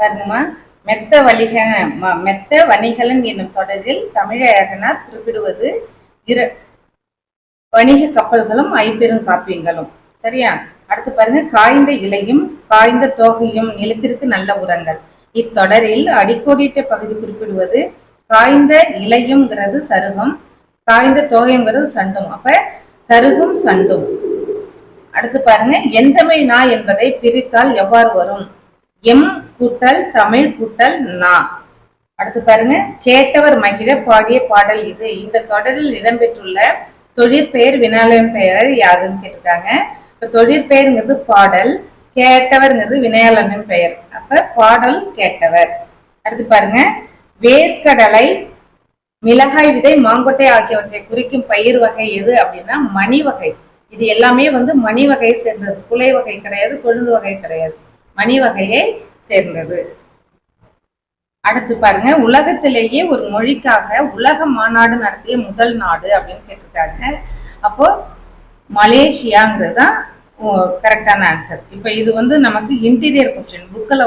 பாருங்கம்மா. மெத்த வணிகலன் என்னும் தொடரில் தமிழழகனார் குறிப்பிடுவது வணிக கப்பல்களும் ஐம்பெரும் காப்பியங்களும். சரியா? அடுத்து பாருங்க, காய்ந்த இலையும் காய்ந்த தோகையும் நிலத்திற்கு நல்ல உரங்கள். இத்தொடரில் அடிக்கோடிட்ட பகுதி குறிப்பிடுவது காய்ந்த இலையும்ங்கிறது சருகம், காய்ந்த தோகைங்கிறது சண்டும். அப்ப சருகும் சண்டும். அடுத்து பாருங்க, எந்தமிழ் நா என்பதை பிரித்தால் எவ்வாறு வரும்? எம் கூட்டல் தமிழ் கூட்டல் நா. அடுத்து பாருங்க, கேட்டவர் மகிழ பாடிய பாடல் இது. இந்த தொடரில் இடம்பெற்றுள்ள தொழிற்பெயர் வினையாளன் பெயர் யாதுன்னு கேட்டிருக்காங்க. இப்ப தொழிற்பெயர்ங்கிறது பாடல், கேட்டவர்ங்கிறது வினையாளனின் பெயர். அப்ப பாடல் கேட்டவர். அடுத்து பாருங்க, வேர்க்கடலை, மிளகாய் விதை, மாங்கொட்டை ஆகியவற்றை குறிக்கும் பயிர் வகை எது அப்படின்னா மணி வகை. இது எல்லாமே மணி வகையை சேர்ந்தது, குலை வகை கிடையாது, கொழுந்து வகை கிடையாது, மணி வகையை சேர்ந்தது. அடுத்து பாருங்க, உலகத்திலேயே ஒரு மொழிக்காக உலக மாநாடு நடத்திய முதல் நாடு அப்படின்னு கேட்டிருக்காங்க. அப்போ மலேசியாங்கிறது தான் கரெக்டான ஆன்சர். இப்ப இது நமக்கு இன்டீரியர் கொஸ்டின், புக்கில்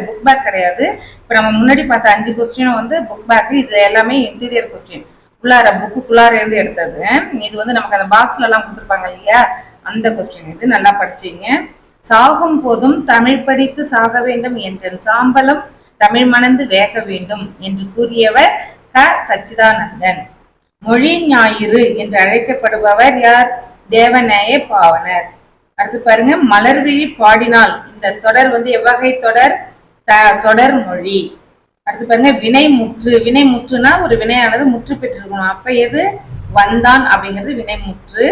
புக் பேக் கிடையாது. இப்ப நம்ம முன்னாடி பார்த்த 5 கொஸ்டினும் புக் பேக், இது எல்லாமே இன்டீரியர் கொஸ்டின், உள்ளார புக்குள்ளார இருந்து எடுத்தது. இது நமக்கு அந்த பாக்ஸ்ல எல்லாம் கொடுத்துருப்பாங்க இல்லையா, அந்த கொஸ்டின். இது நல்லா படிச்சீங்க. சாகும் போதும் தமிழ் படித்து சாக வேண்டும் என்றன் சாம்பலம் தமிழ் மணந்து வேக வேண்டும் என்று கூறியவர் க சச்சிதானந்தன். மொழி ஞாயிறு என்று அழைக்கப்படுபவர் யார்? தேவநேய பாவனர். அடுத்து பாருங்க, மலர்விழி பாடினால். இந்த தொடர் எவ்வகை தொடர்? தொடர் மொழி. அடுத்து பாருங்க, வினைமுற்று. வினைமுற்றுனா ஒரு வினையானது முற்று பெற்றிருக்கணும். அப்ப எது? வந்தான் அப்படிங்கிறது வினைமுற்று.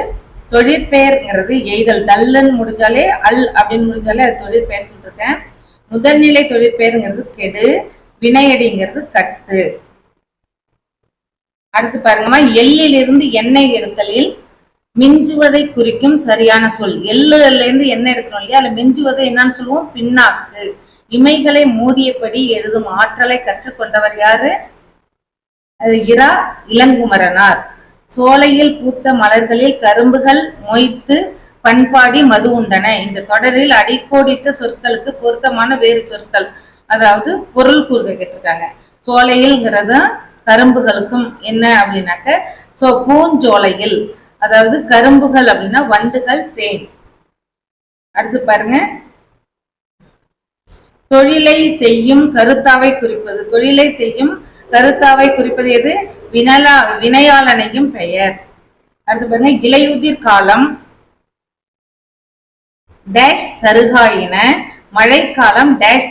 தொழிற்பெயர்ங்கிறது எய்தல், தல்லுன்னு முடிஞ்சாலே அல் அப்படின்னு முடிஞ்சாலே அது தொழிற்பெயர் சொல்லிருக்கேன். முதல்நிலை தொழிற்பெயர்ங்கிறது கெடு, வினையடிங்கிறது கட்டு. அடுத்து பாருங்கம்மா, எள்ளிலிருந்து எண்ணெய் எடுத்தலில் மிஞ்சுவதை குறிக்கும் சரியான சொல். எள்ளுல இருந்து எண்ணெய் எடுக்கணும் இல்லையா, அதுல மிஞ்சுவது என்னன்னு சொல்லுவோம்? பின்னாக்கு. இமைகளை மூடியபடி எழுதும் ஆற்றலை கற்றுக்கொண்டவர் யாரு? இரா இளங்குமரனார். சோலையில் பூத்த மலர்களில் கரும்புகள் மொய்த்து பண்பாடி மது உண்டன. இந்த தொடரில் அடிக்கோடிட்ட சொற்களுக்கு பொருத்தமான வேறு சொற்கள், அதாவது பொருள் கூறுக கேட்டிருக்காங்க. சோலையில்ங்கிறது கரும்புகளுக்கும் என்ன அப்படின்னாக்க பூஞ்சோலையில், அதாவது கரும்புகள் அப்படின்னா வண்டுகள், தேன். அடுத்து பாருங்க, தொழிலை செய்யும் கருத்தாவை குறிப்பது. தொழிலை செய்யும் கருத்தாவை குறிப்பது எது? வினையாளனையும் பெயர். அடுத்து பாருங்க, இலையுதிர் காலம் டேஷ் சருகாயின, மழைக்காலம் டேஷ்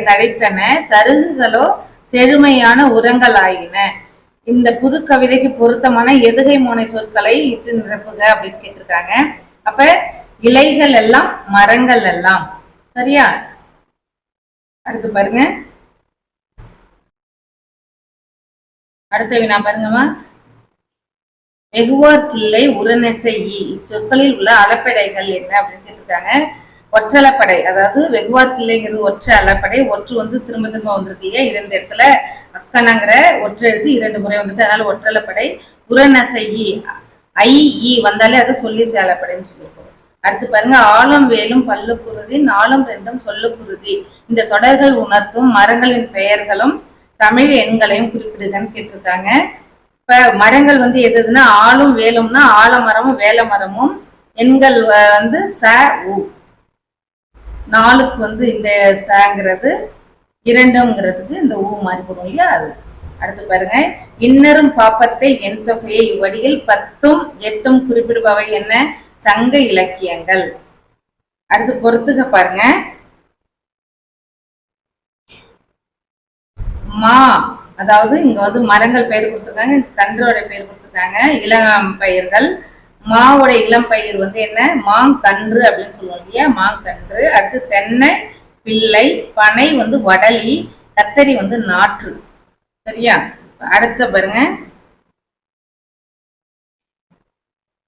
தழைத்தன, சருகுகளோ செழுமையான உரங்களாயின. இந்த புது கவிதைக்கு பொருத்தமான எதுகை மோனை சொற்களை இட்டு நிரப்புக அப்படின்னு கேட்டிருக்காங்க. அப்ப இலைகள் எல்லாம், மரங்கள் எல்லாம். சரியா? அடுத்து பாருங்க, அடுத்த வினா பாருங்கம்மா. வெகுவார்க்கில்லை உரநெசை. இச்சொற்களில் உள்ள அளப்படைகள் என்ன அப்படின்னு கேட்டிருக்காங்க. ஒற்றளப்படை, அதாவது வெகுவார்க்கில்லைங்கிறது ஒற்றை அளப்படை. ஒற்று திரும்ப திரும்ப வந்திருக்கு இல்லையா, 2 இடத்துல. அக்கனங்கிற ஒற்றை எழுத்து 2 முறை வந்துட்டு, அதனால ஒற்றளப்படை. உரநெசை ஐ ஈ வந்தாலே அது சொல்லி சேலப்படைன்னு சொல்லியிருக்கோம். அடுத்து பாருங்க, ஆளும் வேலும் பல்லு குருதி, 4ம் 2ம் சொல்லு குருதி. இந்த தொடர்கள் உணர்த்தும் மரங்களின் பெயர்களும் தமிழ் எண்களையும் குறிப்பிடுகன்னு கேட்டிருக்காங்க. இப்ப மரங்கள் எதுன்னா ஆளும் வேலும்னா ஆலமரமும் வேல மரமும், எண்கள் ச உ. 4க்கு இந்த சங்கிறது, 2ங்கிறதுக்கு இந்த ஊ மாதிரி போடும் இல்லையா, அது. அடுத்து பாருங்க, இன்னரும் பாப்பத்தை என் தொகையை இவ்வடியில் 10ம் 8ம் குறிப்பிடுபவை என்ன? சங்க இலக்கியங்கள். அடுத்து பொறுத்துக பாருங்க. மா, அதாவது இங்க மரங்கள் பெயர் கொடுத்துருக்காங்க, கன்றோட பெயர் கொடுத்துருக்காங்க, இளம் பயிர்கள். மாவோட இளம் பயிர் என்ன? மாங்கன்று அப்படின்னு சொல்லுவோம் இல்லையா, மாங்கன்று. அடுத்து தென்னை பிள்ளை, பனை வடலி, கத்தரி நாற்று. சரியா? அடுத்த பாருங்க,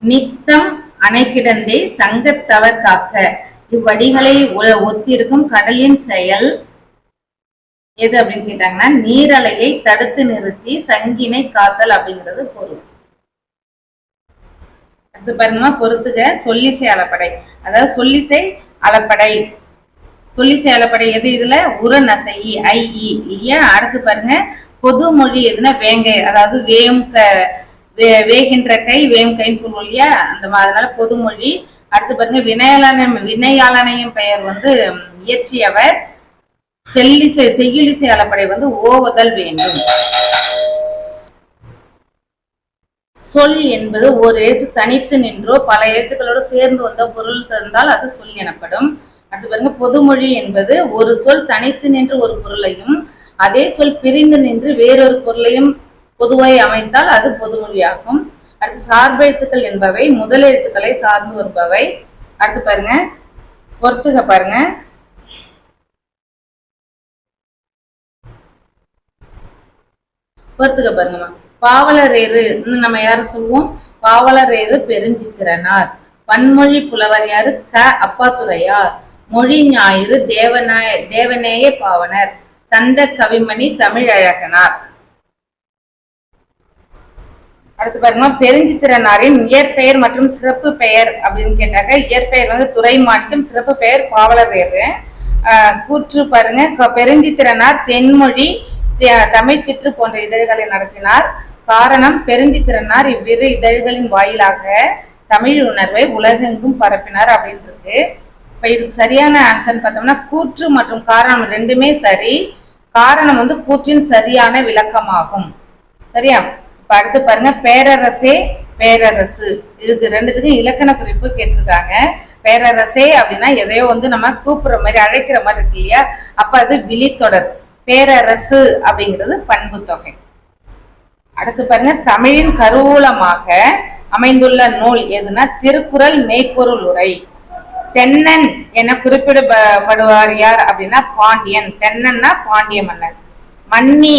நித்தம் அணை கிடந்தே சங்கத்தவர் காக்க. இவ்வடிகளை ஒத்திருக்கும் கடலின் செயல் எது அப்படின்னு கேட்டாங்கன்னா, நீரலையை தடுத்து நிறுத்தி சங்கினை காத்தல் அப்படிங்கிறது பொருள். அடுத்து பாருங்கம்மா, பொறுத்துக சொல்லிசை அளப்படை. அதாவது சொல்லிசை அளப்படை சொல்லி செயலப்படை எது இதுல உரநசை ஐ இல்லையா. அடுத்து பாருங்க பொதுமொழி எதுனா வேங்கை, அதாவது வேகின்ற கை வேம் கைன்னு சொல்லுவோம் இல்லையா, அந்த அதனால பொதுமொழி. அடுத்து பாருங்க வினையாளனையும் பெயர் வந்து இயற்றியவர் செய்யுளிசை அளப்படை வந்து ஓவுதல் வேண்டும். சொல் என்பது ஒரு எழுத்து தனித்து நின்றோ பல எழுத்துக்களோடு சேர்ந்து வந்த பொருள் தந்தால் அது சொல் எனப்படும். அடுத்து பாருங்க பொதுமொழி என்பது ஒரு சொல் தனித்து நின்று ஒரு பொருளையும் அதே சொல் பிரிந்து நின்று வேறொரு பொருளையும் பொதுவாய் அமைத்தால் அது பொதுமொழியாகும். அடுத்து சார்பெழுத்துக்கள் என்பவை முதல் எழுத்துக்களை சார்ந்து வருபவை. அடுத்து பாருங்க பொறுத்துக பாருங்க. பொறுத்துக்க பாருங்கம்மா. பாவலரேறு நம்ம யாரு சொல்லுவோம், பாவலரேறு பெருஞ்சித்திரனார். பன்மொழி புலவர் யாரு, க அப்பாத்துரையார். மொழி ஞாயிறு தேவநேய பாவனர். சந்த கவிமணி தமிழழகனார். அடுத்து பாருங்க பெருஞ்சித்திரனாரின் இயற்பெயர் மற்றும் சிறப்பு பெயர் அப்படின்னு கேட்டாக்க இயற்பெயர் வந்து துரைமாணிக்கம், சிறப்பு பெயர் பாவலரேறு. கூற்று பாருங்க பெருஞ்சித்திரனார் தென்மொழி தமிழ்ச்சிற்று போன்ற இதழ்களை நடத்தினார். காரணம் பெருஞ்சித்திரனார் இவ்விரு இதழ்களின் வாயிலாக தமிழ் உணர்வை உலகெங்கும் பரப்பினார் அப்படின்னு இருக்கு. இப்ப இதுக்கு சரியான ஆன்சர் பார்த்தோம்னா கூற்று மற்றும் காரணம் ரெண்டுமே சரி. காரணம் வந்து கூற்றின் சரியான விளக்கமாகும். சரியா. இப்ப அடுத்து பாருங்க பேரரசே பேரரசு, இதுக்கு ரெண்டுத்துக்கும் இலக்கண குறிப்பு கேட்டிருக்காங்க. பேரரசே அப்படின்னா எதையோ வந்து நம்ம கூப்பிடுற மாதிரி அழைக்கிற மாதிரி இருக்கு இல்லையா, அப்ப அது விழித்தொடர். பேரரசு அப்படிங்கிறது பண்பு தொகை. அடுத்து பாருங்க தமிழின் கருவூலமாக அமைந்துள்ள நூல் எதுனா திருக்குறள் மெய்ப்பொருள் உரை. தென்னன் என குறிப்பிடப்படுவார் யார் அப்படின்னா பாண்டியன். தென்னன்னா பாண்டிய மன்னன். மன்னி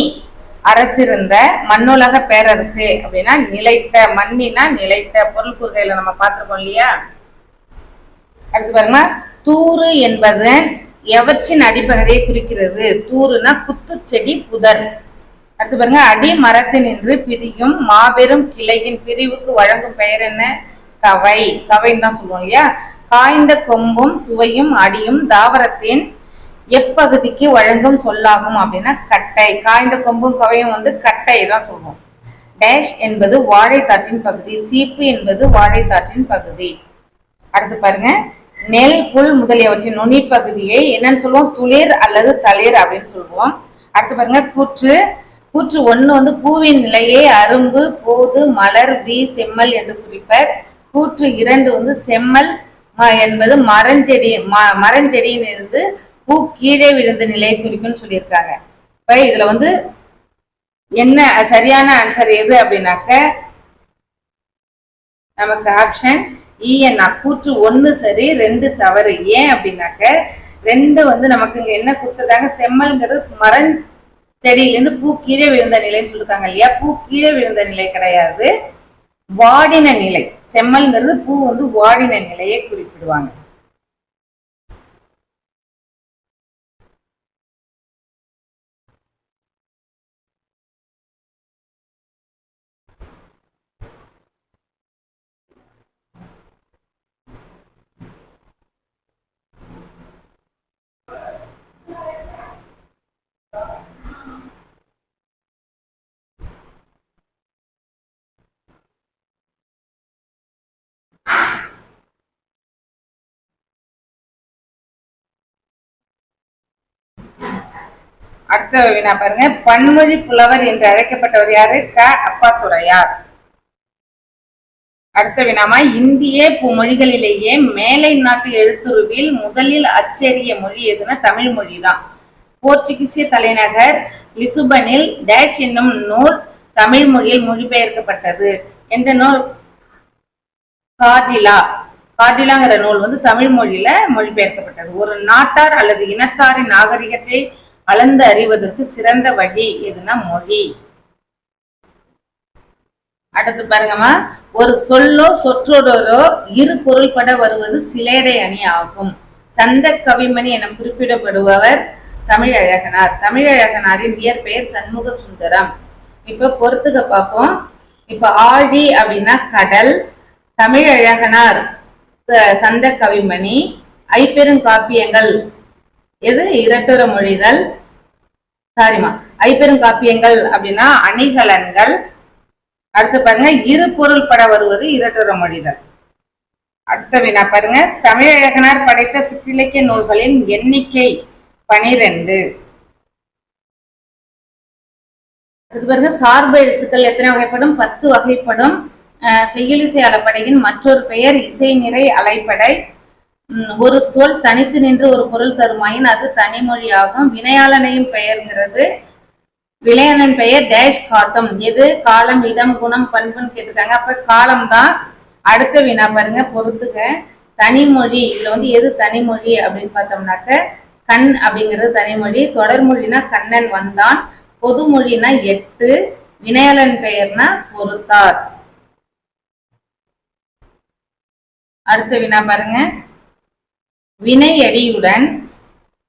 அரசிருந்த மண்ணுலக பேரரசு அப்படின்னா நிலைத்த, மன்னினா நிலைத்த, பொருள் கூறுகையில நம்ம பார்த்திருக்கோம் இல்லையா. அடுத்து பாருங்க தூறு என்பது எவற்றின் அடிப்பகுதியை குறிக்கிறது. தூறுனா குத்து செடி புதர். அடுத்து பாருங்க அடி மரத்தினின்று பிரியும் மாபெரும் கிளையின் பிரிவுக்கு வழங்கும் பெயர் என்ன, கவை. கவைன்னு தான் சொல்லுவோம் இல்லையா. காய்ந்த கொம்பும் சுவையும் அடியும் தாவரத்தின் எப்பகுதிக்கு வழங்கும் சொல்லாகும் அப்படின்னா கட்டை. காய்ந்த கொம்பும் கவையும் வந்து கட்டை தான் சொல்லுவோம். டேஷ் என்பது வாழைத்தாற்றின் பகுதி. சீப்பு என்பது வாழைத்தாற்றின் பகுதி. அடுத்து பாருங்க நெல் புல் முதலியவற்றின் நுனி பகுதியை என்னன்னு சொல்லுவோம், துளிர் அல்லது தளிர் அப்படின்னு சொல்லுவோம். அடுத்து பாருங்க கூற்று. கூற்று ஒண்ணு வந்து பூவின் நிலையை அரும்பு போது மலர் செம்மல் என்று குறிப்பர். கூற்று இரண்டு வந்து செம்மல் என்பது மரஞ்செடியின் இருந்து பூ கீழே விழுந்த நிலையை குறிக்கும்னு சொல்லியிருக்காங்க. இப்ப இதுல வந்து என்ன சரியான ஆன்சர் எது அப்படின்னாக்க நமக்கு ஆப்ஷன் இஎன். கூற்று ஒண்ணு சரி, ரெண்டு தவறு. ஏன் அப்படின்னாக்க ரெண்டு வந்து நமக்கு இங்க என்ன கொடுத்துருக்காங்க, செம்மல்ங்கிறது மரம் செடியிலிருந்து பூ கீழே விழுந்த நிலைன்னு சொல்லிருக்காங்க இல்லையா. பூ கீழே விழுந்த நிலை கிடையாது, வாடின நிலை. செம்மல்ங்கிறது பூ வந்து வாடின நிலையை குறிப்பிடுவாங்க. அடுத்த வினா பாருங்க பன்மொழி புலவர் என்று அழைக்கப்பட்டவர் யாரு, க அப்பாத்துரையார். அடுத்த வினாமா இந்திய மொழிகளிலேயே மேலை நாட்டு எழுத்துருவில் முதலில் அச்சேரிய மொழி எதுனா தமிழ் மொழி தான். போர்ச்சுகீசிய தலைநகர் லிசுபனில் டேஷ் என்னும் நூல் தமிழ் மொழியில் மொழிபெயர்க்கப்பட்டது. எந்த நூல், கார்டிலாங்கிற நூல் வந்து தமிழ் மொழியில மொழிபெயர்க்கப்பட்டது. ஒரு நாட்டார் அல்லது இனத்தாரின் நாகரிகத்தை அளந்து அறிவதற்கு சிறந்த வழி எதுனா மொழி. அடுத்து பாருங்கம்மா ஒரு சொல்லோ சொற்றொடரோ இரு பொருள்பட வருவது சிலேடை அணி ஆகும். சந்த கவிமணி என குறிப்பிடப்படுபவர் தமிழழகனார். தமிழழகனாரின் இயற்பெயர் சண்முக சுந்தரம். இப்ப பொறுத்துக்க பார்ப்போம். இப்ப ஆழி அப்படின்னா கடல், தமிழழகனார் சந்த கவிமணி, ஐப்பெருங்காப்பியங்கள் எது இரட்டுற மொழிதல், சாரிமா, ஐம்பெருங்காப்பியங்கள் அப்படின்னா அணிகலன்கள். அடுத்து பாருங்க, இரு பொருள் பட வருவது இரட்டுற மொழிதல். அடுத்த வினா பாருங்க, தமிழழகனார் படைத்த சிற்றிலக்கிய நூல்களின் எண்ணிக்கை 12. அடுத்து பாருங்க, சார்பு எழுத்துக்கள் எத்தனை வகைப்படும்? 10 வகைப்படும். செய்யுளிசை அலப்படையின் மற்றொரு பெயர் இசை நிறை அலைப்படை. ஒரு சொல் தனித்து நின்று ஒரு பொருள் தருமாயின் அது தனிமொழியாகும். வினையாளனையும் பெயர்ங்கிறது. விளையாளன் பெயர் டேஷ் காட்டும். எது? காலம், இடம், குணம், பண்புன்னு கேட்டிருக்காங்க. அப்ப காலம் தான். அடுத்த வினா பாருங்க, பொறுத்துக. தனிமொழி, இதுல எது தனிமொழி அப்படின்னு பார்த்தோம்னாக்க கண் அப்படிங்கிறது தனிமொழி. தொடர்மொழினா கண்ணன் வந்தான். பொதுமொழினா 8. வினையாளன் பெயர்னா பொறுத்தார். அடுத்த வினா பாருங்க, வினையடியுடன்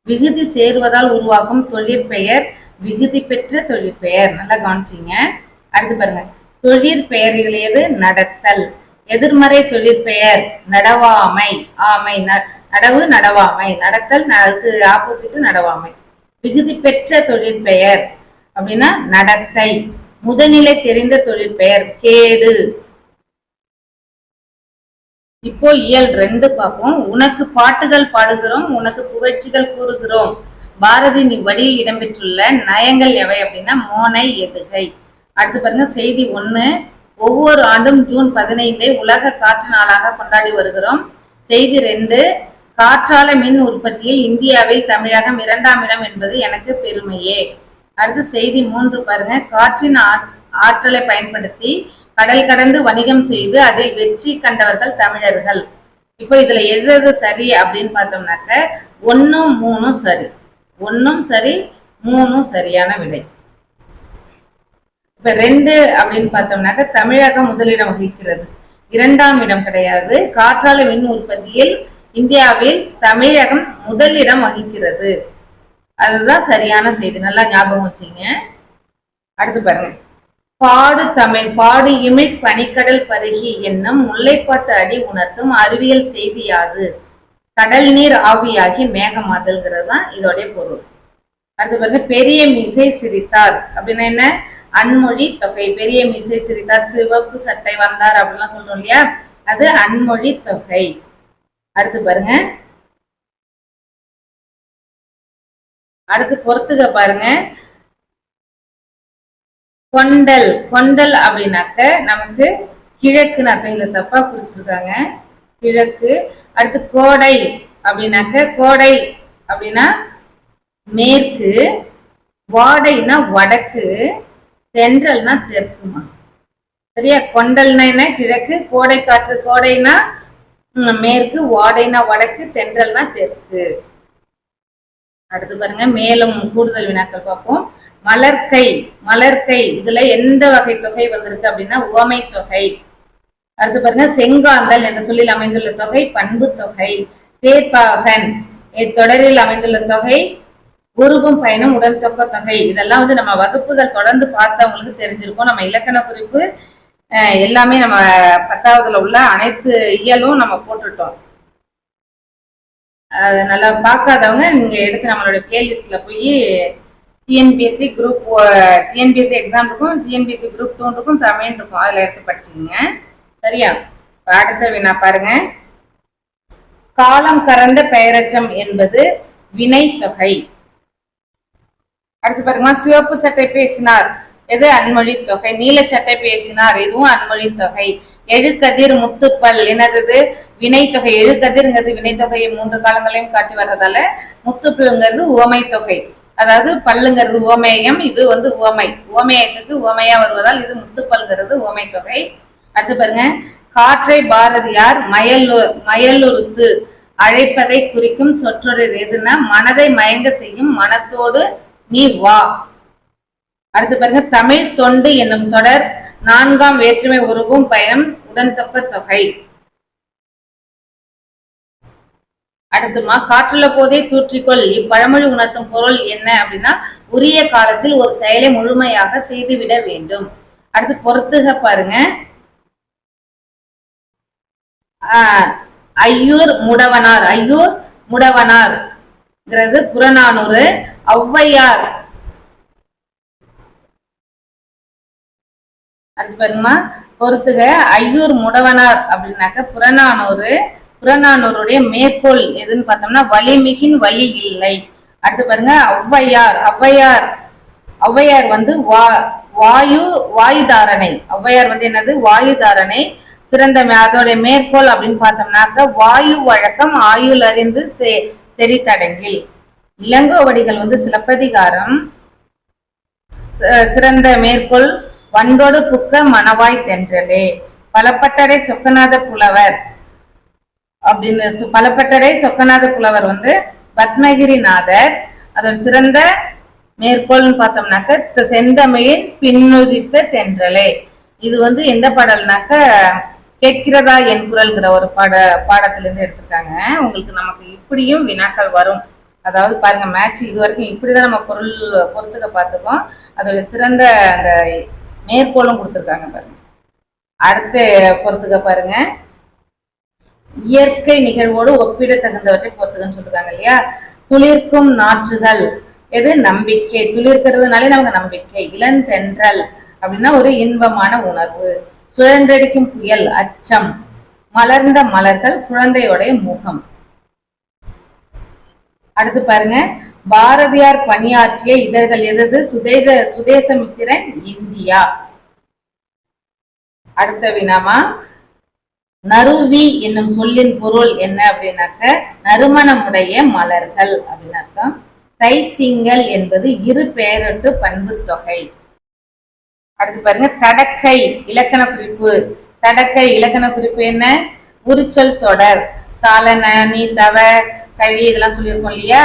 விகுதி சேர்வதால் உருவாகும் தொழிற்பெயர் விகுதி பெற்ற தொழிற்பெயர். நல்லா கவனிச்சிங்க. அடுத்து பாருங்க, தொழிற்பெயர் இதுல எது? நடத்தல். எதிர்மறை தொழிற்பெயர் நடவாமை. ஆமை, நடவு, நடவாமை. நடத்தல், அதுக்கு ஆப்போசிட் நடவாமை. விகுதி பெற்ற தொழிற்பெயர் அப்படின்னா நடத்தை. முதநிலை தெரிந்த தொழிற்பெயர் கேடு. இப்போ இயல் 2 பார்ப்போம். உனக்கு பாட்டுகள் பாடுகிறோம், உனக்கு புகழ்ச்சிகள் கூறுகிறோம். பாரதி வழியில் இடம்பெற்றுள்ள நயங்கள் எவை அப்படின்னா மோனை, எதுகை. அடுத்து பாருங்க, செய்தி 1. ஒவ்வொரு ஆண்டும் ஜூன் 15 உலக காற்று நாளாக கொண்டாடி வருகிறோம். செய்தி 2. காற்றால மின் உற்பத்தியில் இந்தியாவில் தமிழகம் 2ஆம் இடம் என்பது எனக்கு பெருமையே. அடுத்து செய்தி 3 பாருங்க, காற்றின் ஆற்றலை பயன்படுத்தி கடல் கடந்து வணிகம் செய்து அதில் வெற்றி கண்டவர்கள் தமிழர்கள். இப்போ இதுல எது சரி அப்படின்னு பார்த்தோம்னாக்க 1, 3 சரி. 1 சரி, 3 சரியான விடை. இப்ப 2 அப்படின்னு பார்த்தோம்னாக்க தமிழகம் முதலிடம் வகிக்கிறது, 2ஆம் இடம் கிடையாது. காற்றால மின் உற்பத்தியில் இந்தியாவில் தமிழகம் முதலிடம் வகிக்கிறது. அதுதான் சரியான செய்தி. நல்லா ஞாபகம் வச்சுங்க. அடுத்து பாருங்க, பாடு தமிழ் பாடு இமிழ் பனிக்கடல் பருகி என்னும் முல்லைப்பாட்டு அடி உணர்த்தும் அறிவியல் செய்தி யாது? கடல் நீர் ஆவியாகி மேகமாதல்கிறது தான் இதோடைய பொருள். அடுத்து பாருங்க, பெரிய மீசை சிரித்தார் அப்படின்னா என்ன? அன்மொழி தொகை. பெரிய மீசை சிரித்தார், சிவப்பு சட்டை வந்தார் அப்படின்லாம் சொல்றோம் இல்லையா, அது அன்மொழி தொகை. அடுத்து பாருங்க, அடுத்து பொறுத்துக பாருங்க. கொண்டல், கொண்டல் அப்படின்னாக்க நமக்கு கிழக்குன்னு அர்த்தம். இல்ல தப்பா குறிச்சிருக்காங்க, கிழக்கு. அடுத்து கோடை அப்படின்னாக்க கோடை அப்படின்னா மேற்கு, வாடைனா வடக்கு, தென்றல்னா தெற்குமா. சரியா? கொண்டல்னா என்ன? கிழக்கு. கோடை காற்று, கோடைனா மேற்கு, வாடைனா வடக்கு, தென்றல்னா தெற்கு. அடுத்து பாருங்க, மேலும் கூடுதல் வினாக்கள் பார்ப்போம். மலர்கை, மலர்கை இதுல எந்த வகை தொகை வந்திருக்கு அப்படின்னா உவமை தொகை. அடுத்து பாருங்க, செங்காந்தல் என்ற சொல்லில் அமைந்துள்ள தொகை பண்பு தொகை. தேர்ப்பாகன் தொடரில் அமைந்துள்ள தொகை உருவும் பயனும் உடன் தொக்க தொகை. இதெல்லாம் நம்ம வகுப்புகள் தொடர்ந்து பார்த்தவங்களுக்கு தெரிஞ்சிருக்கும். நம்ம இலக்கண குறிப்பு எல்லாமே நம்ம 10ஆவதுல உள்ள அனைத்து இயலும் நம்ம போட்டுட்டோம். நல்லா பார்க்காதவங்க நீங்க எடுத்து நம்மளுடைய பிளேலிஸ்ட்ல போய் டிஎன்பிஎஸ்சி குரூப், டிஎன்பிஎஸ்சி எக்ஸாம் இருக்கும், டிஎன்பிஎஸ்சி குரூப் 2 இருக்கும், தமிழ் இருக்கும், அதுல எடுத்து படிச்சுங்க. சரியா? அடுத்த வினா பாருங்க, காலம் கறந்த பெயரச்சம் என்பது வினை தொகை. அடுத்து பாருங்க, சிவப்பு சட்டை பேசினார் எது? அன்மொழி தொகை. நீல சட்டை பேசினார், இதுவும் அன்மொழி தொகை. எழுகதிர் முத்துப்பல் என்னது? வினை தொகை. எழுகதிர்ங்கிறது வினை தொகையை 3 காலங்களையும் காட்டி வர்றதால முத்துப்பல்ங்கிறது உவமை தொகை. அதாவது பல்லுங்கிறது உவமேயம், இது உவமை. உவமேயத்துக்கு உவமையா வருவதால் இது முத்துப்பல்ங்கிறது உவமை தொகை. அடுத்து பாருங்க, காற்றை பாரதியார் மயலுறுத்து அழைப்பதை குறிக்கும் சொற்றொடர் எதுனா மனதை மயங்க செய்யும் மனத்தோடு நீ வா. அடுத்து பாருங்க, தமிழ் தொண்டு என்னும் தொடர் 4ஆம் வேற்றுமை உருவும் பயணம் உடன் தொக்க தொகை. அடுத்துமா, காற்றுள்ள போதே தூற்றிக்கொள் இப்பழமொழி உணர்த்தும் பொருள் என்ன அப்படின்னா உரிய காலத்தில் ஒரு செயலை முழுமையாக செய்துவிட வேண்டும். அடுத்து பொறுத்துக பாருங்க, ஐயூர் முடவனார், ஐயூர் முடவனார் புறநானூறு. ஔவையார் அது பாருங்கம்மா பொறுத்துக. ஐயூர் முடவனார் அப்படின்னாக்க புறநானூறு. புறநானூருடைய மேற்கோள் எதுன்னு பார்த்தோம்னா வலிமிகின் வலி இல்லை. அடுத்து பாருங்க ஔவையார். ஔவையார் வந்து வாயுதாரணை. ஔவையார் வந்து என்னது? வாயுதாரணை. சிறந்த அதோடைய மேற்கோள் அப்படின்னு பார்த்தோம்னாக்க வாயு வழக்கம் ஆயுள் அறிந்து செறித்தடங்கில். இளங்கோவடிகள் வந்து சிலப்பதிகாரம். சிறந்த மேற்கோள் வண்டோடு புக்க மணவாய் தென்றலே. பலப்பட்டறை சொக்கநாத புலவர் அப்படின்னு பலப்பட்டறை சொக்கநாத புலவர் வந்து பத்மகிரிநாதர். அதோட சிறந்த மேற்கோள்னு பார்த்தோம்னாக்க செந்தமிழின் பின்னுதித்த தென்றலே. இது வந்து எந்த பாடல்னாக்க கேட்கிறதா என் குரல்கிற ஒரு பாடத்திலிருந்து எடுத்திருக்காங்க. உங்களுக்கு நமக்கு இப்படியும் வினாக்கள் வரும். அதாவது பாருங்க மேட்ச் இது வரைக்கும் இப்படிதான் நம்ம பொறுத்துக்க பார்த்துக்கோம். அதோட சிறந்த அந்த மேற்கோளும் கொடுத்துருக்காங்க பாருங்க. அடுத்து பொறுத்துக்க பாருங்க. இயற்கை நிகழ்வோடு ஒப்பிட தகுந்தவற்றை பொறுத்துக்கன்னு சொல்லிருக்காங்க இல்லையா. துளிர்க்கும் நாற்றுகள் எது? நம்பிக்கை. துளிர்க்கிறதுனாலே நமக்கு நம்பிக்கை. இளந்தென்றல் அப்படின்னா ஒரு இன்பமான உணர்வு. சுழன்றடிக்கும் புயல் அச்சம். மலர்ந்த மலர்கள் குழந்தையோடைய முகம். அடுத்து பாருங்க பாரதியார் பணியாற்றிய இதழ்கள் எது? சுதேசமித்திரன் இந்தியா. அடுத்த வினாமா நறுவி என்னும் சொல்லின் பொருள் என்ன அப்படின்னாக்க நறுமணமுடைய மலர்கள் அப்படின்னு அர்த்தம். தைத்திங்கள் என்பது இரு பெயரொட்டு பண்பு தொகை. அடுத்து பாருங்க தடக்கை இலக்கண குறிப்பு. தடக்கை இலக்கண குறிப்பு என்ன? உரிச்சொல் தொடர். சாலன நீ தவ கழி இதெல்லாம் சொல்லியிருக்கோம் இல்லையா.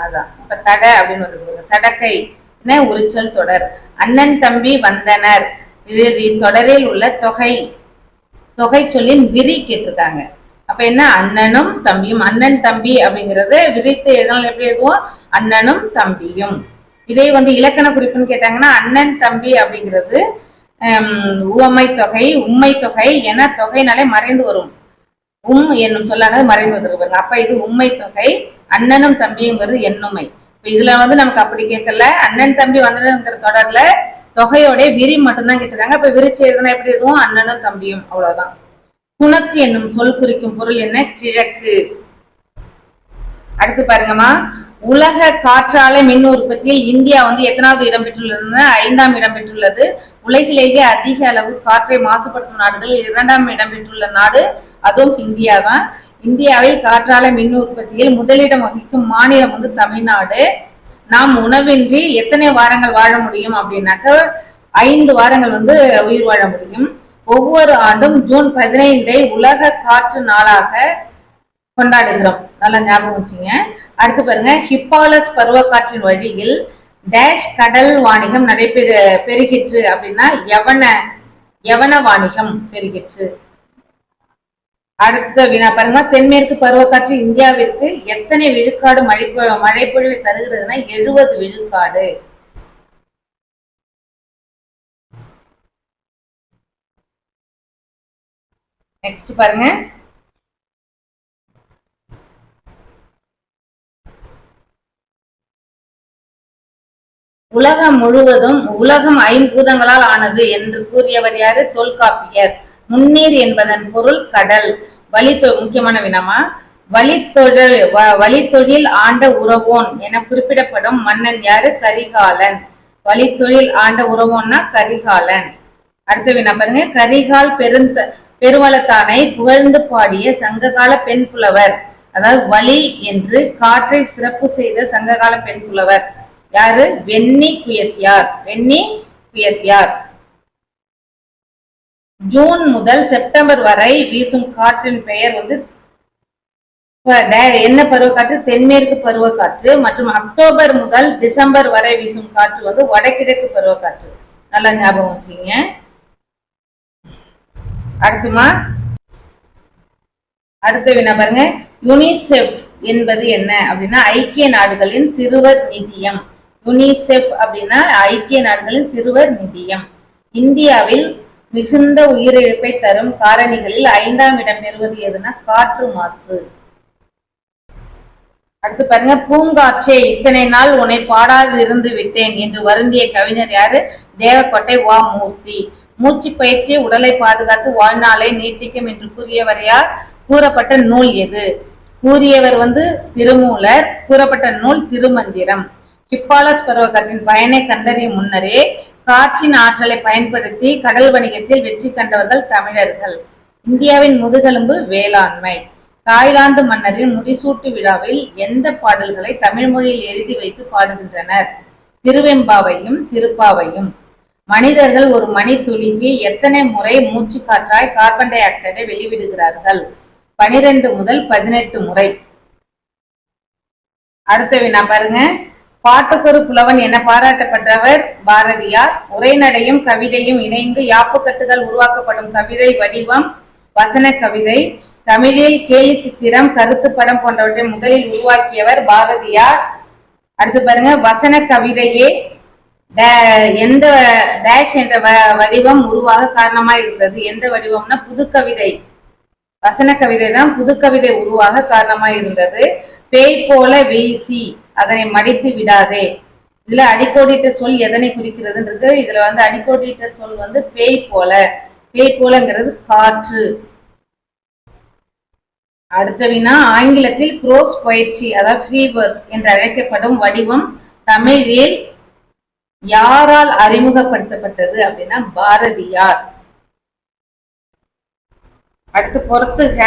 அதான் இப்ப தட அப்படின்னு வந்து தடக்கை என்ன? உரிச்சொல் தொடர். அண்ணன் தம்பி வந்தனர். இது தொடரில் உள்ள தொகை சொல்லின் விரி கேட்டிருக்காங்க. அப்ப என்ன? அண்ணனும் தம்பியும். அண்ணன் தம்பி அப்படிங்கறது விரித்து எதனால எப்படி எதுவும் அண்ணனும் தம்பியும். இதே வந்து இலக்கண குறிப்புன்னு கேட்டாங்கன்னா அண்ணன் தம்பி அப்படிங்கிறது உவமை தொகை உண்மை தொகை என தொகைனாலே மறைந்து வரும். என்னும் சொல்லானது மறைந்து வந்துருக்கு. அப்ப இது உண்மை தொகை. அண்ணனும் தம்பிங்கிறது எண்ணுமை. இப்ப இதுல வந்து நமக்கு அப்படி கேட்கல. அண்ணன் தம்பி வந்ததுங்கிற தொடர்ல தொகையோட விரி மட்டும்தான் கேட்டிருக்காங்க. அப்ப விரிச்சு எழுதுனா எப்படி இருக்கும்? அண்ணனும் தம்பியும், அவ்வளவுதான். குணக்கு என்னும் சொல் குறிக்கும் பொருள் என்ன? கிழக்கு. அடுத்து பாருங்கம்மா உலக காற்றாலை மின் உற்பத்தியில் இந்தியா வந்து எத்தனாவது இடம் பெற்றுள்ளது? 5ஆம் இடம் பெற்றுள்ளது. உலகிலேயே அதிக அளவு காற்றை மாசுபடுத்தும் நாடுகளில் 2ஆம் இடம் பெற்றுள்ள நாடு அதுவும் இந்தியா தான். இந்தியாவில் காற்றாலை மின் உற்பத்தியில் முதலிடம் வகிக்கும் மாநிலம் வந்து தமிழ்நாடு. நாம் உணவின்றி எத்தனை வாரங்கள் வாழ முடியும் அப்படின்னாக்க 5 வாரங்கள் வந்து உயிர் வாழ முடியும். ஒவ்வொரு ஆண்டும் ஜூன் 15 உலக காற்று நாளாக கொண்டாடுகிறோம். நல்லா ஞாபகம் வச்சுங்க. அடுத்து பாருங்க ஹிப்பாலஸ் பருவக்காற்றின் வழியில் டேஷ் கடல் வாணிகம் பெருகிற்று அப்படின்னா யவன வாணிகம் பெருகிற்று. அடுத்த வினா பாருங்க தென்மேற்கு பருவக்காற்று இந்தியாவிற்கு எத்தனை விழுக்காடு மழைப்பொழிவை தருகிறதுனா 70 விழுக்காடு. நெக்ஸ்ட் பாருங்க உலகம் 5 பூதங்களால் ஆனது என்று கூறியவர் யாரு? தொல்காப்பியர். முன்னீர் என்பதன் பொருள் கடல். முக்கியமான வினாமா வழித்தொழில் ஆண்ட உறவோன் என குறிப்பிடப்படும் மன்னன் யாரு? கரிகாலன். வழித்தொழில் ஆண்ட உறவோன்னா கரிகாலன். அடுத்த வினா பாருங்க கரிகால் பெருவளத்தானை புகழ்ந்து பாடிய சங்ககால பெண் புலவர். அதாவது வழி என்று காற்றை சிறப்பு செய்த சங்ககால பெண் புலவர் யாரு? வெண்ணி குயத்தியார். ஜூன் முதல் செப்டம்பர் வரை வீசும் காற்றின் பெயர் வந்து என்ன பருவக்காற்று? தென்மேற்கு பருவக்காற்று. மற்றும் அக்டோபர் முதல் டிசம்பர் வரை வீசும் காற்று வந்து வடகிழக்கு பருவக்காற்று. நல்லா ஞாபகம் வச்சுங்க. அடுத்த வினா பாருங்க யுனிசெஃப் என்பது என்ன அப்படின்னா ஐக்கிய நாடுகளின் சிறுவர் நிதியம். யுனிசெஃப் அப்படின்னா ஐக்கிய நாடுகளின் சிறுவர் நிதியம். இந்தியாவில் மிகுந்த உயிரிழப்பை தரும் காரணிகளில் 5ஆம் இடம் பெறுவது எதுனா காற்று மாசு. அடுத்து பாருங்க, பூங்காற்றே இத்தனை நாள் உன்னை பாடாது இருந்து விட்டேன் என்று வருந்திய கவிஞர் யாரு? தேவக்கோட்டை வா மூர்த்தி. மூச்சு பயிற்சியை உடலை பாதுகாத்து வாழ்நாளை நீட்டிக்கும் என்று கூறியவர் யார்? கூறப்பட்ட நூல் எது? கூறியவர் திருமூலர். கூறப்பட்ட நூல் திருமந்திரம். கிப்பாலஸ் பருவகத்தின் பயனை கண்டறியும் முன்னரே காற்றின் ஆற்றலை பயன்படுத்தி கடல் வணிகத்தில் வெற்றி கண்டவர்கள் தமிழர்கள். இந்தியாவின் முதுகெலும்பு வேளாண்மை. தாய்லாந்து மன்னரின் முடிசூட்டு விழாவில் எந்த பாடல்களை தமிழ் மொழியில் எழுதி வைத்து பாடுகின்றனர்? திருவெம்பாவையும் திருப்பாவையும். மனிதர்கள் ஒரு மணித்துளிக்கு எத்தனை முறை மூச்சு காற்றாய் கார்பன் டை ஆக்சைடை வெளிவிடுகிறார்கள்? 12 முதல் 18 முறை. அடுத்த வினா பாருங்க, பாட்டுக்கொரு புலவன் என பாராட்டப்பட்டவர் பாரதியார். உரைநடையும் கவிதையும் இணைந்து யாப்புக்கட்டுகள் உருவாக்கப்படும் கவிதை வடிவம் வசன கவிதை. தமிழில் கேலி சித்திரம், கருத்து படம் போன்றவற்றை முதலில் உருவாக்கியவர் பாரதியார். அடுத்து பாருங்க, வசன கவிதையே எந்த டேஷ் என்ற வடிவம் உருவாக காரணமாக இருந்தது? எந்த வடிவம்னா புதுக்கவிதை. வசன கவிதை தான் புதுக்கவிதை உருவாக காரணமாக இருந்தது. பேய் போல வீசி அதனை மடித்து விடாதே. இதுல அடிக்கோடிட்ட சொல் எதனை குறிக்கிறதுன்றது. இதுல அடிக்கோடிட்ட சொல் பேய் போல. பேய் போலங்கிறது காற்று. அடுத்த வினா, ஆங்கிலத்தில் ப்ரோஸ் பொயட்ரி அதாவது ஃப்ரீ வேர்ஸ் என்று அழைக்கப்படும் வடிவம் தமிழில் யாரால் அறிமுகப்படுத்தப்பட்டது அப்படின்னா பாரதியார். அடுத்து பொறுத்துக.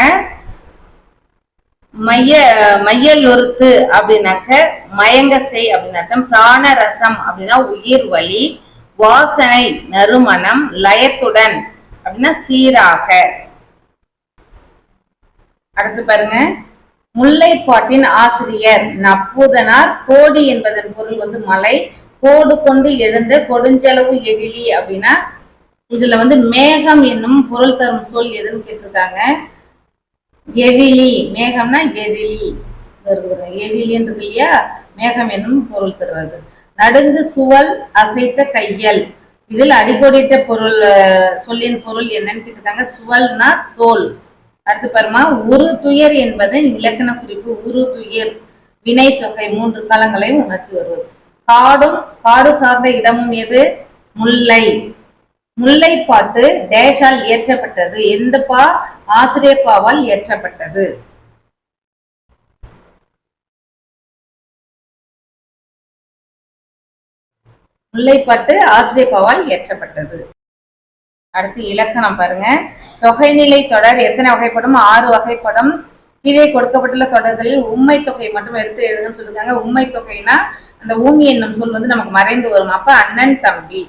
மையலொருத்து அப்படின்னாக்க மயங்க செய் அப்படின்னு அர்த்தம். பிராணரசம் அப்படின்னா உயிர் வலி. வாசனை நறுமணம். லயத்துடன் அப்படின்னா சீராக. அடுத்து பாருங்க, முல்லைப்பாட்டின் ஆசிரியர் நப்பூதனார். கோடி என்பதன் பொருள் மலை. கோடு கொண்டு எழுந்த கொடுஞ்செலவு எழிலி அப்படின்னா இதுல மேகம் என்னும் பொருள் தரும் சொல் எதுன்னு கேட்டிருக்காங்க. எழிலி. மேகம்னா எழிலி. எழிலின்றது இல்லையா, மேகம் என்னும் பொருள் தருவது. நடுங்கு சுவல் அசைத்த கையல். இதில் அடிக்கோடிட்ட பொருள் சொல்லின் பொருள் என்னன்னு கேட்டிருக்காங்க. சுவல்னா தோல். அடுத்து பாருமா, உரு துயர் என்பதன் இலக்கண குறிப்பு. உரு துயர் வினை தொகை 3 காலங்களையும் உணர்த்தி வருவது. காடும் காடு சார்ந்த இடமும் எது? முல்லை. முல்லைப்பாட்டு டேஷால் இயற்றப்பட்டது. எந்த பா? ஆசிரியர் பாவால் இயற்றப்பட்டது. முல்லைப்பாட்டு ஆசிரியர் பாவால் இயற்றப்பட்டது. அடுத்து இலக்கணம் பாருங்க. தொகைநிலை தொடர் எத்தனை வகைப்படும்? 6 வகைப்படும். கீழே கொடுக்கப்பட்டுள்ள தொடர்களில் உண்மை தொகை மட்டும் எடுத்து எழுதுன்னு சொல்லிருக்காங்க. உண்மை தொகைனா அந்த ஊமி என்னும் சொல் நமக்கு மறைந்து வரும். அப்ப அண்ணன் தம்பி.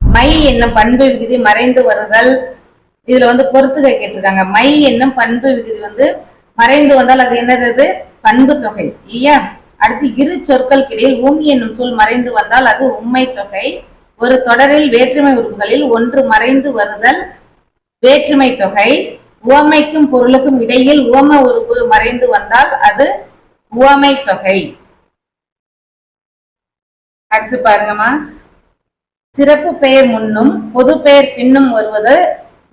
மை என்னும் பண்பு விகுதி மறைந்து வருதல். இதுல பொறுத்துகை கேட்டிருக்காங்க. மை என்னும் பண்பு விகுதி மறைந்து வந்தால் அது என்னது? பண்பு தொகை இல்லையா? அடுத்து இரு சொற்களுக்கிடையில் ஊமி என்னும் சொல் மறைந்து வந்தால் அது உண்மை தொகை. ஒரு தொடரில் வேற்றுமை உறுப்புகளில் ஒன்று மறைந்து வருதல் வேற்றுமை தொகை. உவமைக்கும் பொருளுக்கும் இடையில் உவம உறுப்பு மறைந்து வந்தால் அது உவமை தொகை. அடுத்து பாருங்கம்மா, சிறப்பு பெயர் முன்னும் பொது பெயர் பின்னும் வருவது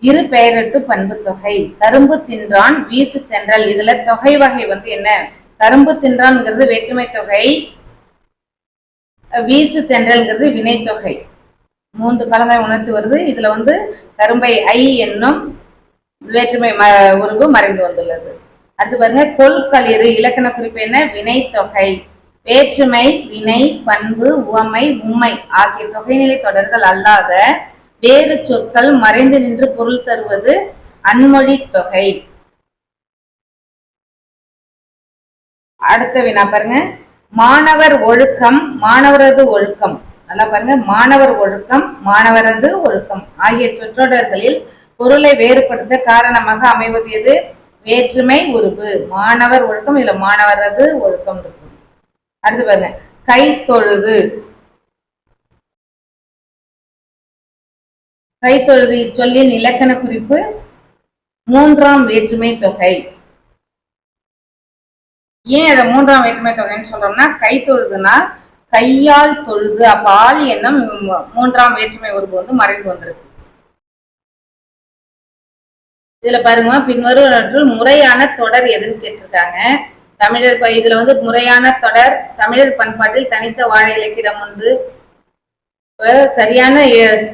இரு பெயரட்டு பண்பு தொகை. கரும்பு தின்றான் வீசு தென்றல். இதுல தொகை வகை என்ன? கரும்பு தின்றான்ங்கிறது வேற்றுமை தொகை. வீசு தென்றல்ங்கிறது வினை தொகை. 3 காலங்களை உணர்த்தி வருது. இதுல கரும்பை ஐ என்னும் வேற்றுமை உருவு மறைந்து வந்துள்ளது. அடுத்து பாருங்க, கொள்களிறு இலக்கண குறிப்பு என்ன? வினை தொகை. வேற்றுமை வினை பண்பு உவமை உண்மை ஆகிய தொகைநிலை தொடர்கள் அல்லாத வேறு சொற்கள் மறைந்து நின்று பொருள் தருவது அன்மொழி தொகை. அடுத்த வினா பாருங்க, மாணவர் ஒழுக்கம் மாணவரது ஒழுக்கம். நல்லா பாருங்க, மாணவர் ஒழுக்கம் மாணவரது ஒழுக்கம் ஆகிய சொற்றொடர்களில் பொருளை வேறுபடுத்த காரணமாக அமைவது எது? வேற்றுமை உருவு. மாணவர் ஒழுக்கம், இதுல மாணவரது ஒழுக்கம் இருக்கும். அடுத்து பாருங்க, கை தொழுது. கை தொழுது இச்சொல்லின் இலக்கண குறிப்பு 3ஆம் வேற்றுமை தொகை. ஏன் அதை 3ஆம் வேற்றுமை தொகைன்னு சொல்றோம்னா, கை தொழுதுனா கையால் தொழுது. அப்ப ஆள் என்னும் 3ஆம் வேற்றுமை உருவு மறைந்து வந்திருக்கு. இதுல பாருங்க, பின்வருவற்றில் முறையான தொடர் எதுன்னு கேட்டிருக்காங்க. தமிழர் இதுல வந்து முறையான தொடர், தமிழர் பண்பாட்டில் தனித்த வாழை இலக்கியம் உண்டு. சரியான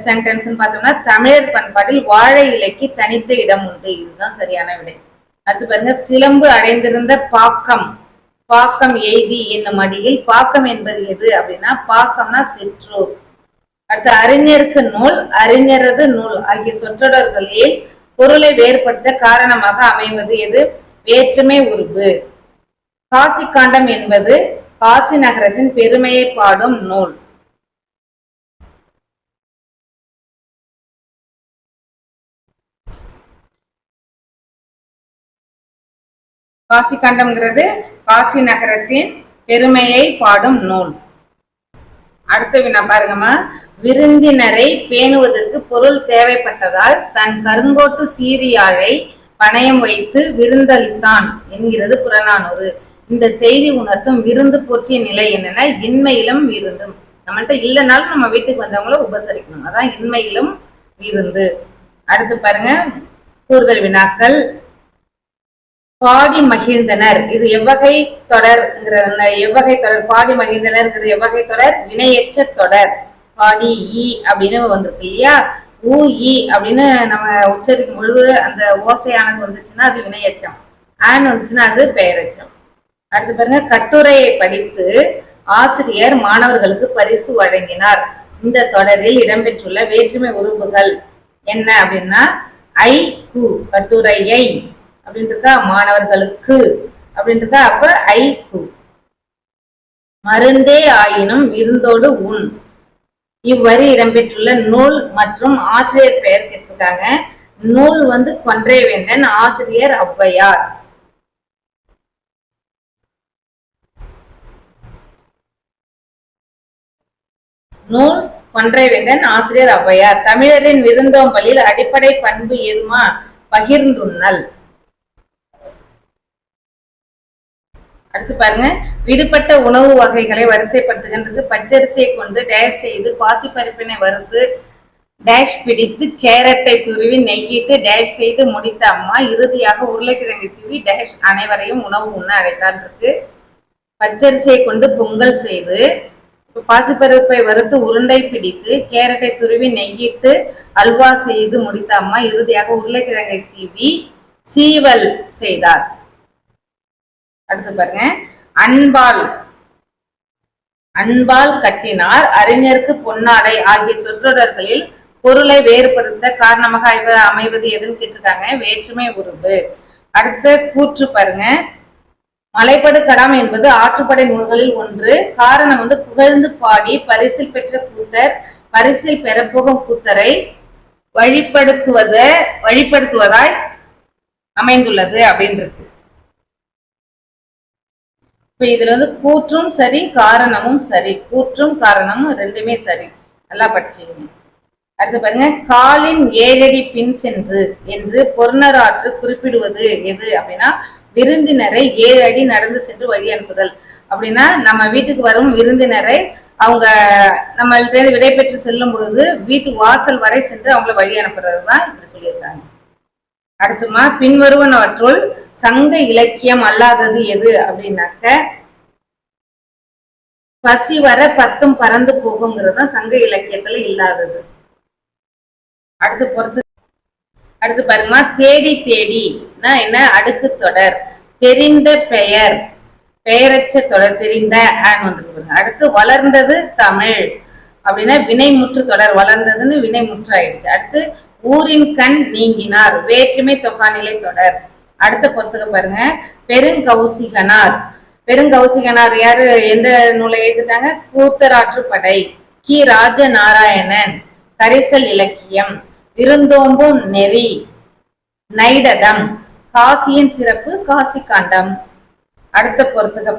சென்டென்ஸ் பார்த்தோம்னா தமிழர் பண்பாட்டில் வாழை இலைக்கு தனித்த இடம் உண்டு. இதுதான் சரியான விடை. அடுத்து பாருங்க, சிலம்பு அடைந்திருந்த பாக்கம், பாக்கம் எய்தி என்னும் அடியில் பாக்கம் என்பது எது அப்படின்னா பாக்கம்னா சிற்றூர். அடுத்து அறிஞருக்கு நூல், அறிஞரது நூல் ஆகிய சொற்றொடர்களில் பொருளை வேறுபடுத்த காரணமாக அமைவது எது? வேற்றுமை உருவு. காசி காண்டம் என்பது காசி நகரத்தின் பெருமையை பாடும் நூல். காசி காண்டம்ங்கிறது காசி நகரத்தின் பெருமையை பாடும் நூல். அடுத்த வினா பாருங்கம்மா, விருந்தினரை பேணுவதற்கு பொருள் தேவைப்பட்டதால் தன் கருங்கோட்டு சீரியாழை பணயம் வைத்து விருந்தளித்தான் என்கிறது புறநானூறு. இந்த செய்தி உணர்த்தும் விருந்து போற்றிய நிலை என்னன்னா இன்மையிலும் விருந்தும். நம்மள்ட்ட இல்லைனாலும் நம்ம வீட்டுக்கு வந்தவங்கள உபசரிக்கணும், அதான் இன்மையிலும் விருந்து. அடுத்து பாருங்க, கூடுதல் வினாக்கள். பாடி மகிழ்ந்தனர், இது எவ்வகை தொடர்? எவ்வகை தொடர்? பாடி மகிழ்ந்தனர் எவ்வகை தொடர்? வினையெச்ச தொடர். பாடி ஈ அப்படின்னு வந்திருக்கு இல்லையா? ஊ ஈ அப்படின்னு நம்ம உச்சரிக்கும் பொழுது அந்த ஓசையானது வந்துச்சுன்னா அது வினையெச்சம், ஆன் வந்துச்சுன்னா அது பெயரெச்சம். அடுத்து பாருங்க, கட்டுரையை படித்து ஆசிரியர் மாணவர்களுக்கு பரிசு வழங்கினார். இந்த தொடரில் இடம்பெற்றுள்ள வேற்றுமை உறுப்புகள் என்ன அப்படின்னா ஐ கு, கட்டுரையை அப்படின்றதா, மாணவர்களுக்கு அப்படின்றதா, அப்ப ஐ கு. மருந்தே ஆயினும் விருந்தோடு உண், இவ்வரி இடம்பெற்றுள்ள நூல் மற்றும் ஆசிரியர் பெயர் கேட்டிருக்காங்க. நூல் வந்து கொன்றைவேந்தன், ஆசிரியர் ஔவையார். நூல் கொன்றைவேந்தன், ஆசிரியர் ஔவையார். தமிழரின் விருந்தோம்பலில் அடிப்படை பண்பு எதுமா? பகிர்ந்துண்ணல். அடுத்து பாருங்க, விடுபட்ட உணவு வகைகளை வரிசைப்படுத்துகின்றது. பச்சரிசியை கொண்டு டேஷ் செய்து பாசிப்பருப்பினை வறுத்து டேஷ் பிடித்து கேரட்டை துருவி நெய்யிட்டு டேஷ் செய்து முடித்த அம்மா இறுதியாக உருளைக்கிழங்கு சீவி டேஷ் அனைவரையும் உணவு உண்ண அழைத்தார் இருக்கு. பச்சரிசியை கொண்டு பொங்கல் செய்து பாசிப்பருப்பை வறுத்து உருண்டை பிடித்து கேரட்டை துருவி நெய்யிட்டு அல்வா செய்து முடித்த அம்மா இறுதியாக உருளைக்கிழங்கை சீவி சீவல் செய்தார். அடுத்து பாருங்க, அன்பால், அன்பால் கட்டினார், அறிஞருக்கு பொன்னாடை ஆகிய சொற்றொடர்களில் பொருளை வேறுபடுத்த காரணமாக அமைவது எதுன்னு கேட்டிருக்காங்க? வேற்றுமை உருவு. அடுத்த கூற்று பாருங்க, மலைப்படு கடாம் என்பது ஆற்றுப்படை நூல்களில் ஒன்று. காரணம் வந்து புகழ்ந்து பாடி பரிசில் பெற்ற கூத்தர் பரிசில் பெறப்போகும் கூத்தரை வழிபடுத்துவதாய் அமைந்துள்ளது அப்படின்றது. இப்ப இதுல வந்து கூற்றும் சரி காரணமும் சரி, கூற்றும் காரணமும் ரெண்டுமே சரி. நல்லா படிச்சீங்க. அடுத்து பாருங்க, காலின் 7 அடி பின் சென்று என்று பொருணராற்று குறிப்பிடுவது எது அப்படின்னா விருந்தினரை 7 அடி நடந்து சென்று வழி அனுப்புதல். அப்படின்னா நம்ம வீட்டுக்கு வரும் விருந்தினரை அவங்க நம்மள்ட்ட விடை பெற்று செல்லும் பொழுது வீட்டு வாசல் வரை சென்று அவங்கள வழி அனுப்புறதுதான் இப்படி சொல்லியிருக்காங்க. அடுத்துமா, பின்வருவனவற்றுள் சங்க இலக்கியம் அல்லாதது எது அப்படின்னாக்க பசி வர பத்தும் பறந்து போகுங்கிறது சங்க இலக்கியத்துல இல்லாதது. அடுத்து பாருமா, தேடி தேடினா என்ன? அடுக்கு தொடர். தெரிந்த பெயர், பெயரச்ச தொடர், தெரிந்த ஆன் வந்து. அடுத்து வளர்ந்தது தமிழ் அப்படின்னா வினைமுற்று தொடர், வளர்ந்ததுன்னு வினைமுற்று ஆயிடுச்சு. அடுத்து ஊரின் கண் நீங்கினார், வேற்றுமை தொகாநிலை தொடர். அடுத்த பொறுத்துக்க பாருங்க, பெருங்கௌசிகனார். பெருங்கௌசிகனார் யாரு? எந்த நூலை எழுதிட்டாங்க? கூத்தராற்றுப்படை. கி ராஜ நாராயணன், கரிசல் இலக்கியம். விருந்தோம்பும் நெறி, நைடதம். காசியின் சிறப்பு, காசி காண்டம். அடுத்த பொறுத்துக்க